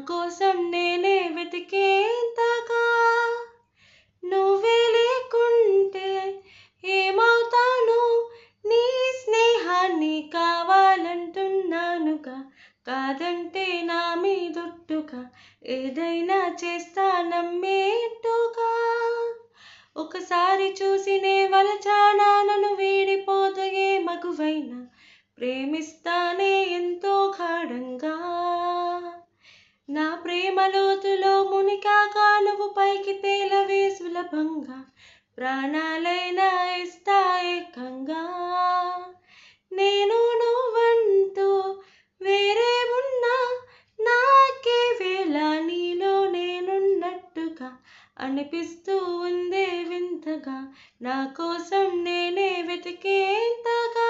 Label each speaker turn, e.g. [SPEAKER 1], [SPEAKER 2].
[SPEAKER 1] కోసం నేనే వెతికేంతగా నువ్వే లేకుంటే ఏమవుతాను నీ స్నేహాన్ని కావాలంటున్నానుగా కాదంటే నా మీదొట్టుగా ఏదైనా చేస్తా నమ్మేట్టుగా ఒకసారి చూసినే వలచానా నన్ను వీడిపోతగే మగువైనా ప్రేమిస్తానే ఎంతో గాఢంగా నా ప్రేమ లోతులో మునికాక నువ్వు పైకి తేలవే సులభంగా ప్రాణాలైనా ఇస్తా ఏకంగా నేను నువ్వంటూ వేరే ఉన్నా నాకే వేళ నీలో నేనున్నట్టుగా అనిపిస్తూ ఉందే వింతగా నా కోసం నేనే వెతికేంతగా